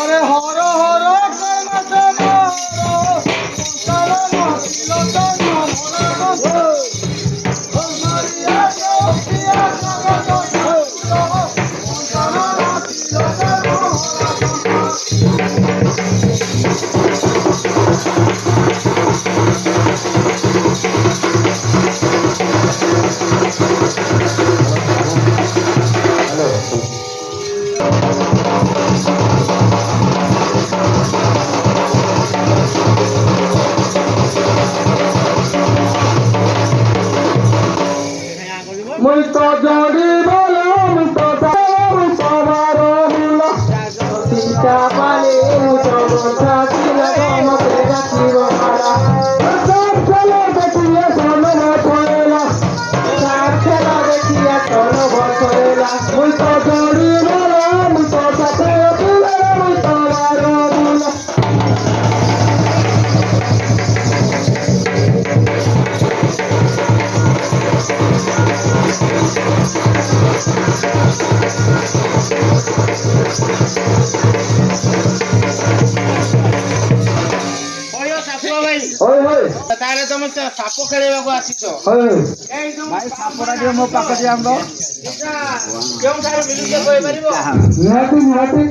আরে হর হর মুই তো জড়ি বলম তো সবার দিল চিন্তা পালে কথা ছিল মতে রাখিব মারা সব খেলা দেখিয়া চলো ভরলা সব খেলা দেখিয়া চলো ভরলা মুই তো জড়ি বলম তো সাথে দিল মুই সবার দিল ତାହେଲେ ତମେ ସାପ ଖେଳିବାକୁ ଆସିଛ ଭାଇ ସାପଟା ଟିକେ ମୋ ପାଖରେ ଆଣ କେଉଁଠାରୁ ମିଳୁଛ କହିପାରିବ? ନିହାତି ନିହାତି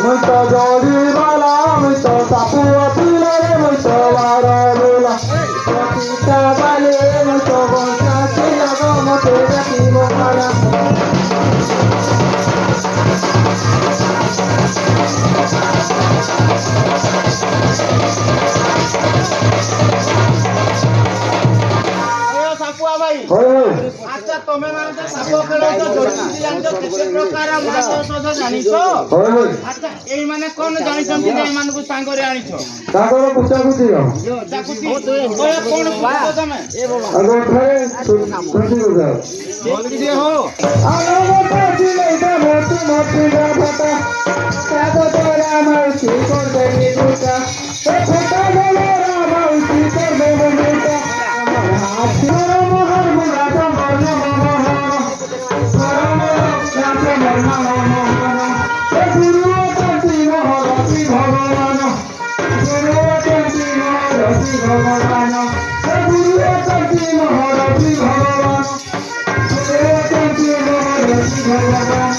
মুই তো জড়ি বালা মুই তো সাপু পিলে মুই তো বার বেলা চিতা বালে মুই তো বসা ছিল মতে রাখিব মারা আচ্ছা তুমি মানে তো সাপ খেলাছ জড়ি জানিছ কেতে প্রକାର মাছ ଔଷଧ জানিছ আচ্ছা এই মানে কোন জানিছନ୍ତି যে ଏମାନଙ୍କୁ ସାଙ୍ଗରେ ଆଣିଛ ତାଙ୍କର ପୁଛାକୁ ଦିଅ ଚାକୁତି କୋଣ ବୁଝ ତମେ ଆଗ ଠାରେ ସୁତି ବୁଝା ଜଲ୍ଦି ଦିଅ ହୋ ଆଲୋ ମତେ ଦିଲେଟା ମତେ ମତେ ଫଟା ତାଗ ତୋରା ମାଉସୀ କରବେ ନିදුକା ଏ ଫଟା ଗଲେ ମାଉସୀ କରବେ ନିදුକା ହାତ ମହର ମୁରା ତମର ସରଣ ରାତ ମନ ଏ ଗୁରୁ ତନ୍ତି ମହରତି ଭଗବାନ ଗୁରୁ ତନ୍ତି ମହରତି ଭଗବାନ ଏ গুরু তন্তি মহরতি ভগবান গুরু তন্তি মহরতি ভগবান